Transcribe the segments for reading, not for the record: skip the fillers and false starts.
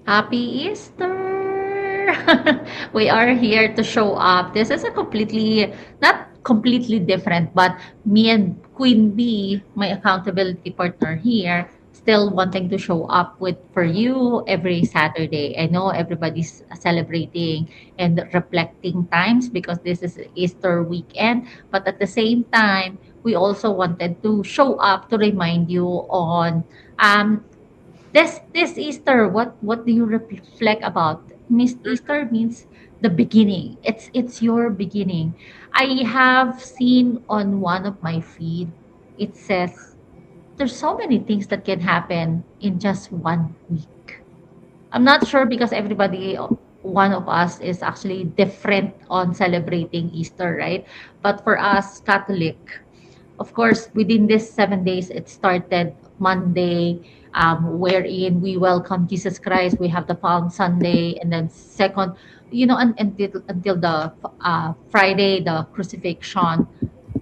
Happy Easter! We are here to show up. This is a completely, not completely different, but me and Queen B, my accountability partner here, still wanting to show up with for you every Saturday. I know everybody's celebrating and reflecting times because this is Easter weekend, but at the same time, we also wanted to show up to remind you on um this Easter, what do you reflect about? Miss Easter means the beginning. It's your beginning. I have seen on one of my feed, it says there's so many things that can happen in just 1 week. I'm not sure because one of us is actually different on celebrating Easter, right? But for us Catholic, of course, within this 7 days, it started Monday, wherein we welcome Jesus Christ. We have the Palm Sunday, and then second, until the Friday, the crucifixion.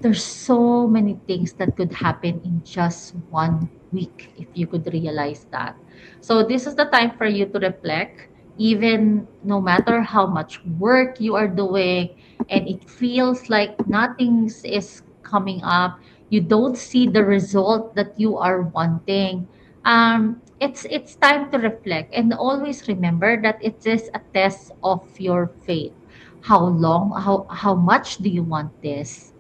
There's so many things that could happen in just 1 week if you could realize that. So this is the time for you to reflect, even no matter how much work you are doing and it feels like nothing is coming up, you don't see the result that you are wanting. It's time to reflect and always remember that it is a test of your faith. How much do you want this?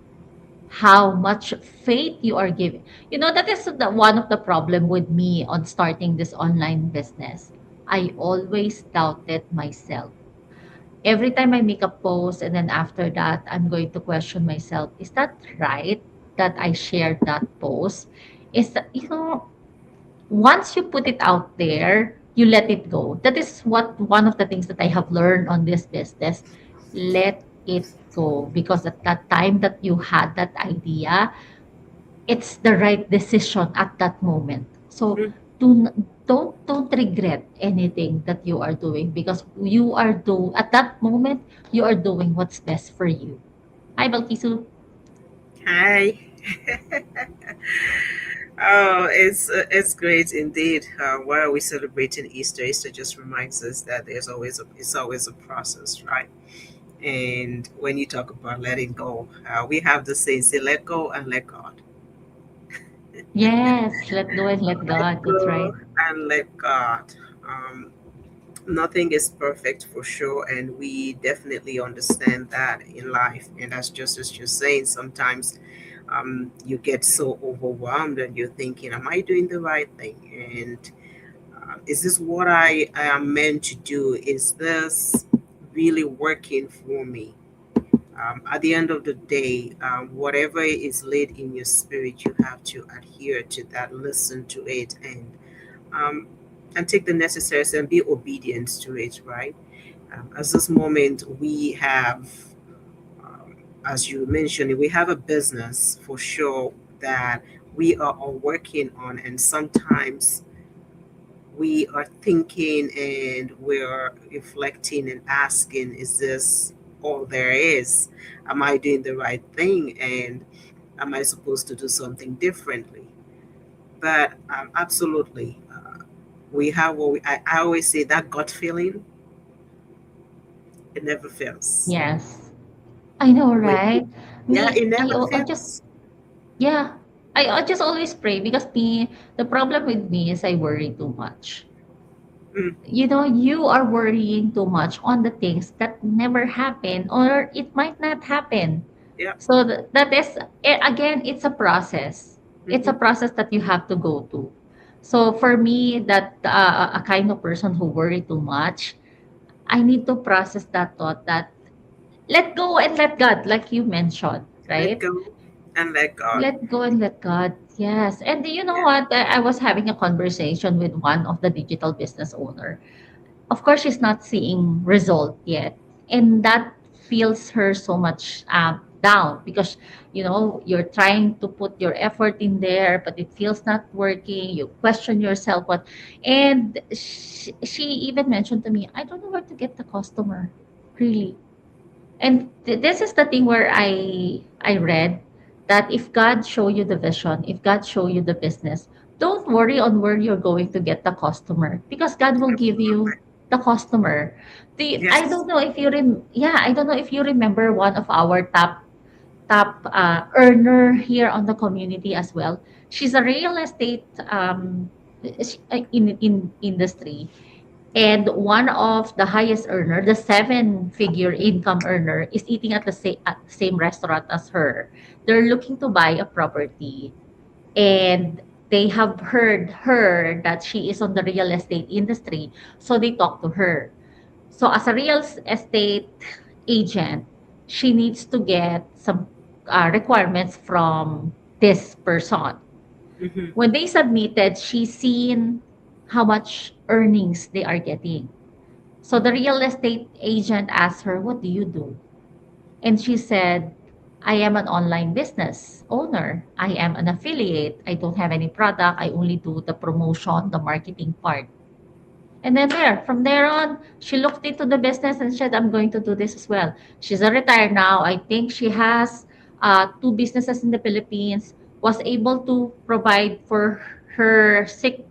How much faith you are giving. That is one of the problem with me on starting this online business. I always doubted myself. Every time I make a post and then after that, I'm going to question myself, is that right that I shared that post? Is that, once you put it out there, you let it go. That is what one of the things that I have learned on this business. Let it go because at that time that you had that idea, it's the right decision at that moment. So Mm. don't regret anything that you are doing because you are do at that moment you are doing what's best for you. Hi, Balkisu. Hi. Oh, it's great indeed. Why are we celebrating Easter? Easter just reminds us that it's always a process, right? And when you talk about letting go, we have the saying, say, let go and let God. Yes, let go and let Let God. That's go right. and let God. Nothing is perfect for sure, and we definitely understand that in life. And that's just as you're saying, sometimes you get so overwhelmed and you're thinking, am I doing the right thing? And is this what I am meant to do? Is this really working for me? At the end of the day, whatever is laid in your spirit, you have to adhere to that, listen to it, um, and take the necessary steps and be obedient to it, right? At this moment, we have, as you mentioned, we have a business for sure that we are all working on, and sometimes we are thinking and we're reflecting and asking, is this all there is? Am I doing the right thing? And am I supposed to do something differently? But absolutely, we have I always say that gut feeling, it never fails. Yes, I know, When, right? yeah, Me, it never I just fails. yeah. I just always pray because the problem with me is I worry too much. Mm, You are worrying too much on the things that never happen or it might not happen. yeah. So that is, again, it's a process. It's a Hmm. process that you have to go to. So for me, that a kind of person who worry too much, I need to process that thought that let go and let God, like you mentioned, Let right? go and let God. Let go and let God. Yes. And you know Yeah. what? I was having a conversation with one of the digital business owner. Of course, she's not seeing result yet, and that feels her so much down because you're trying to put your effort in there, but it feels not working. You question yourself, and she even mentioned to me, "I don't know where to get the customer, really." And this is the thing where I read that if God show you the vision, if God show you the business, don't worry on where you're going to get the customer because God will give Absolutely. you. the customer. I Yes. don't know if I don't know if you remember one of our top earner here on the community as well. She's a real estate in industry, and one of the highest earner, the seven-figure income earner, is eating at the same restaurant as her. They're looking to buy a property, and they have heard her that she is on the real estate industry, so they talk to her. So as a estate agent, she needs to get some requirements from this person. Hmm. When they submitted, she's seen how much earnings they are getting. So the real estate agent asked her, "What do you do?" And she said, "I am an online business owner. I am an affiliate. I don't have any product. I only do the promotion, the marketing part." And then from there on, she looked into the business and said, "I'm going to do this as well." She's a retired now. I think she has two businesses in the Philippines, was able to provide for her sick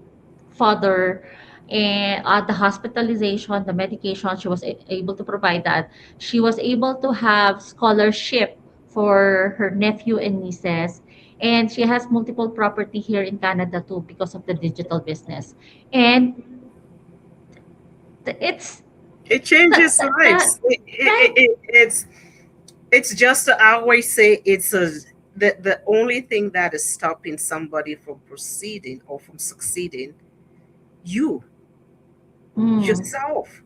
father and the hospitalization, the medication. She was able to provide that. She was able to have scholarship for her nephew and nieces. And she has multiple property here in Canada too because of the digital business. And it's It changes that lives. right. It's just, I always say, it's a the only thing that is stopping somebody from proceeding or from succeeding, you Mm, yourself.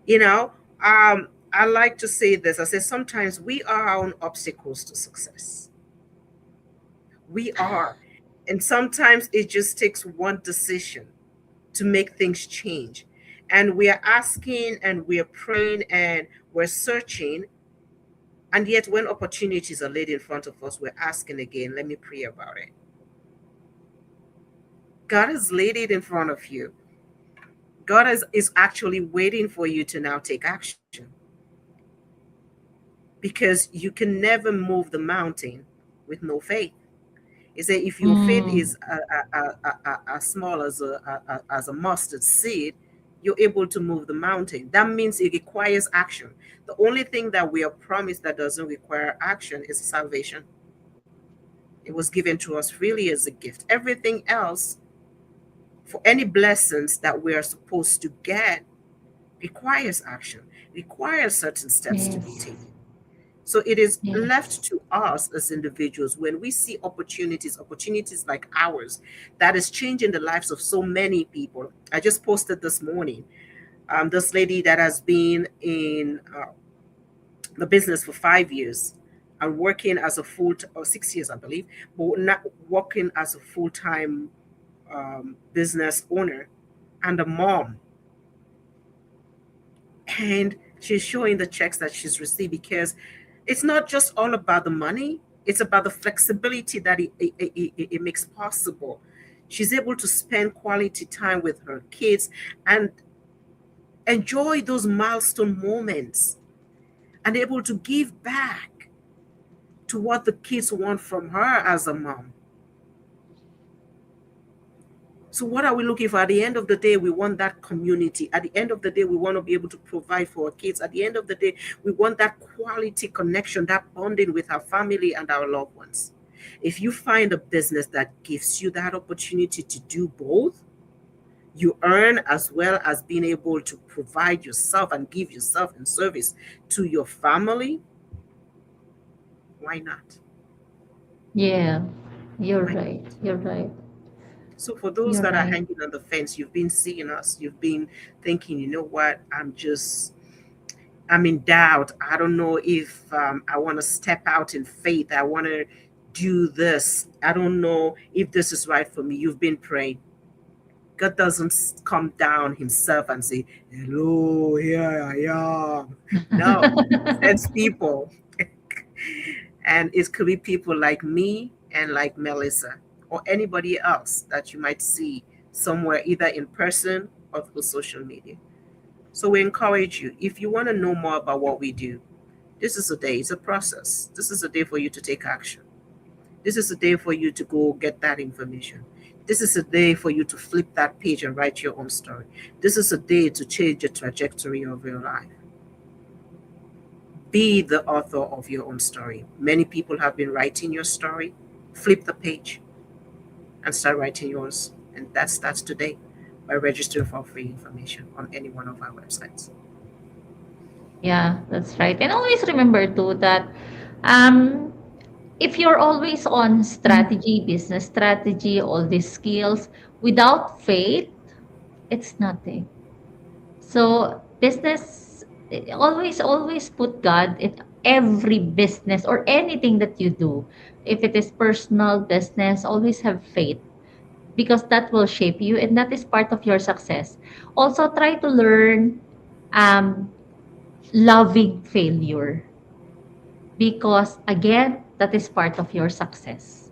You know, I like to say this. I say sometimes we are our own obstacles to success. We are. And sometimes it just takes one decision to make things change. And we are asking and we are praying and we're searching. And yet, when opportunities are laid in front of us, we're asking again, let me pray about it. God has laid it in front of you. God is actually waiting for you to now take action, because you can never move the mountain with no faith. He said, if your faith mm, is as small as a mustard seed, you're able to move the mountain. That means it requires action. The only thing that we are promised that doesn't require action is salvation. It was given to us freely as a gift. Everything else, for any blessings that we are supposed to get, requires action, requires certain steps to be yes, taken. So it is yes. left to us as individuals when we see opportunities like ours that is changing the lives of so many people. I just posted this morning, this lady that has been in the business for 5 years and working as a or 6 years, I believe, but not working as a full time business owner and a mom. And she's showing the checks that she's received, because it's not just all about the money, it's about the flexibility that it makes possible. She's able to spend quality time with her kids and enjoy those milestone moments, and able to give back to what the kids want from her as a mom. So, what are we looking for? At the end of the day, we want that community. At the end of the day, we want to be able to provide for our kids. At the end of the day, we want that quality connection, that bonding with our family and our loved ones. If you find a business that gives you that opportunity to do both, you earn as well as being able to provide yourself and give yourself in service to your family, why not? Yeah, you're Why right. not? You're right. So for those You're that are right. hanging on the fence, you've been seeing us, you've been thinking, you know what, I'm in doubt. I don't know if I want to step out in faith. I want to do this. I don't know if this is right for me. You've been praying. God doesn't come down himself and say, hello, here I am. No, he sends people. And it could be people like me and like Melissa, or anybody else that you might see somewhere, either in person or through social media. So we encourage you, if you want to know more about what we do, this is a day, it's a process. This is a day for you to take action. This is a day for you to go get that information. This is a day for you to flip that page and write your own story. This is a day to change the trajectory of your life. Be the author of your own story. Many people have been writing your story. Flip the page and start writing yours. And that starts today by registering for free information on any one of our websites. Yeah, that's right. And always remember too that um if you're always on strategy, business strategy, all these skills, without faith, it's nothing. So business, always put God in every business or anything that you do. If it is personal business, always have faith because that will shape you and that is part of your success. Also try to learn um loving failure because again, that is part of your success.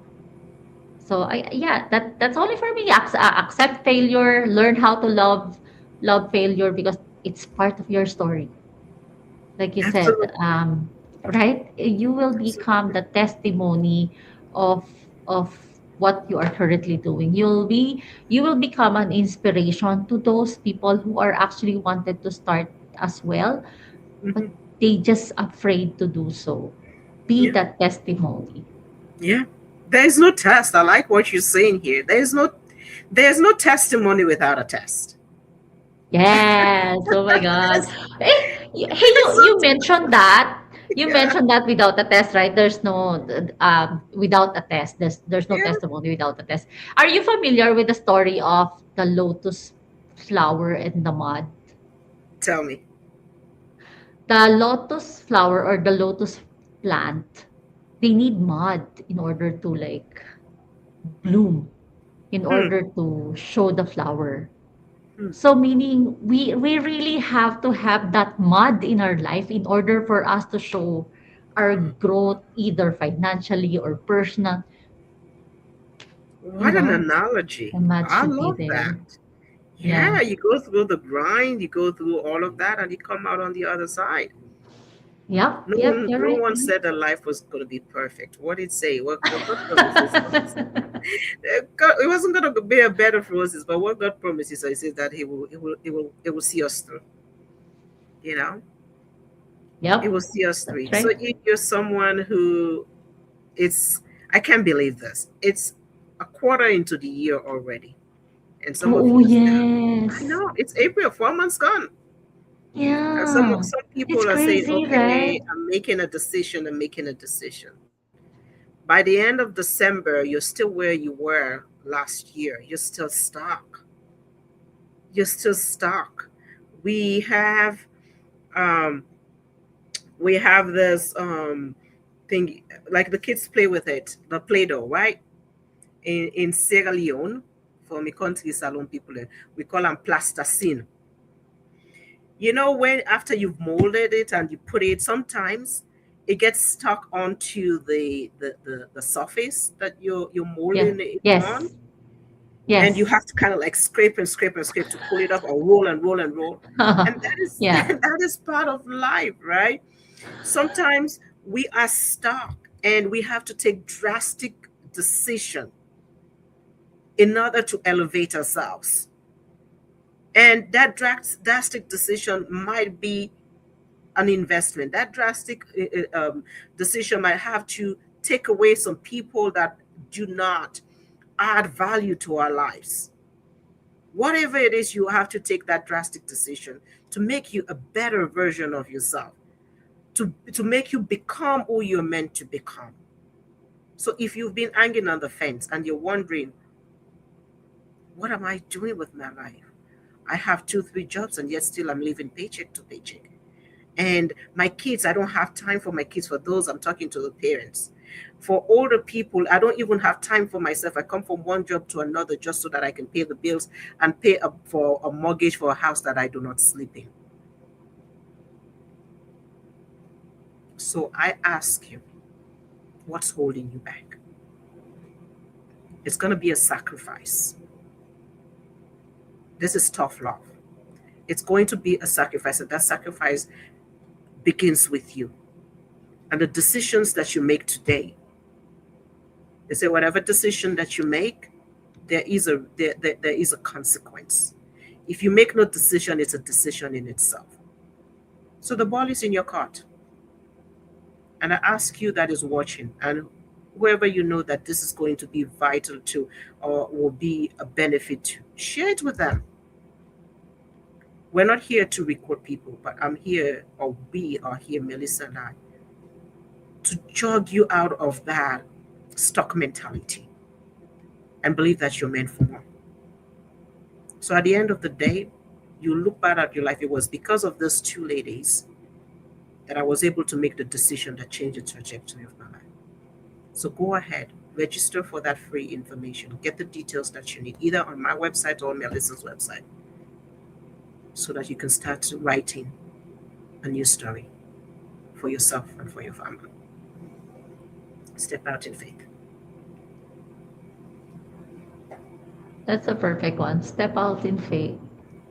So I yeah, that's only for me. Accept failure, learn how to love failure because it's part of your story. Like you said, Absolutely. right? You will become Absolutely. the testimony of of what you are currently doing. You will become an inspiration to those people who are actually wanted to start as well, but Hmm. they just afraid to do so. Be Yeah. that testimony. Yeah. There is no test. I like what you're saying here. There's no testimony without a test. Yes. Oh my God. There's, Hey, there's you no, mentioned that. You yeah. mentioned that without a test, right? There's no without a test. There's no Yeah. testimony without a test. Are you familiar with the story of the lotus flower and the mud? Tell me. The lotus flower or the lotus plant, they need mud in order to like bloom, in Hmm. order to show the flower. Hmm. So meaning we really have to have that mud in our life in order for us to show our growth either financially or personal. You What an know, analogy. the mud I should be love that. there. Yeah, Yeah. you go through the grind, you go through all of that, and you come out on the other side. Yep. No Yep. one, You're no right. one said that life was going to be perfect. What did it say? What God promises us? It wasn't going to be a bed of roses, but what God promises us is that He will see us through. You know, He Yep. will see us through. That's So right. if you're someone who it's, I can't believe this. It's a quarter into the year already, and some of Oh you are saying, "I yes. know it's April, 4 months gone." And Yeah. some It's people are saying, crazy, "Okay, right? I'm making a decision. I'm making a decision." By the end of December, you're still where you were last year. You're still stuck. You're still stuck. We have um, we have this thing, like the kids play with it, the Play-Doh, right? In Sierra Leone, for my country Salon people, we call them plasticine. You know, when after you've molded it and you put it, sometimes it gets stuck onto the surface that you're Yeah. molding it on, Yes. and you Yes. have to kind of like scrape and scrape and scrape to pull it up, or roll and roll and roll. And that is Yeah. that is part of life, right? Sometimes we are stuck and we have to take drastic decision in order to elevate ourselves. And that drastic decision might be an investment. That drastic decision might have to take away some people that do not add value to our lives. Whatever it is, you have to take that drastic decision to make you a better version of yourself, to make you become who you're meant to become. So if you've been hanging on the fence and you're wondering, what am I doing with my life? I have two, three jobs, and yet still I'm living paycheck to paycheck. And my kids, I don't have time for my kids. For those, I'm talking to the parents. For older people, I don't even have time for myself. I come from one job to another just so that I can pay the bills and pay for a mortgage for a house that I do not sleep in. So I ask you, what's holding you back? It's going to be a sacrifice. This is tough love. It's going to be a sacrifice, and that sacrifice begins with you and the decisions that you make today. They say, whatever decision that you make, there is a consequence. If you make no decision, it's a decision in itself. So the ball is in your court. And I ask you that is watching, and whoever you know that this is going to be vital to or will be a benefit to, share it with them. We're not here to record people, but I'm here, or we are here, Melissa and I, to jog you out of that stuck mentality and believe that you're meant for more. So at the end of the day, you look back at your life. It was because of those two ladies that I was able to make the decision that changed the trajectory of my life. So go ahead, register for that free information. Get the details that you need, either on my website or Melissa's website, so that you can start writing a new story for yourself and for your family. Step out in faith. That's a perfect one. Step out in faith.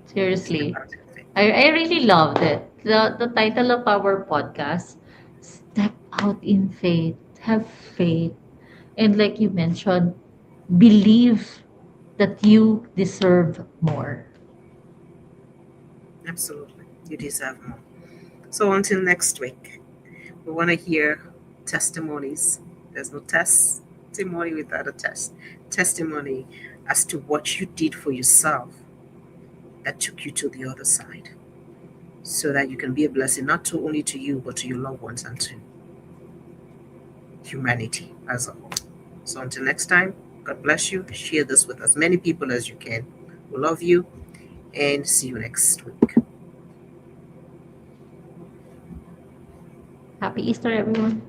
Step Seriously. out in faith. I really loved it. The title of our podcast, Step Out in Faith. Have faith. And like you mentioned, believe that you deserve more. Absolutely. You deserve more. So until next week, we want to hear testimonies. There's no testimony without a test. Testimony as to what you did for yourself that took you to the other side, so that you can be a blessing not to only to you, but to your loved ones and to humanity as a whole. So until next time, God bless you. Share this with as many people as you can. We love you and see you next week. Happy Easter, everyone.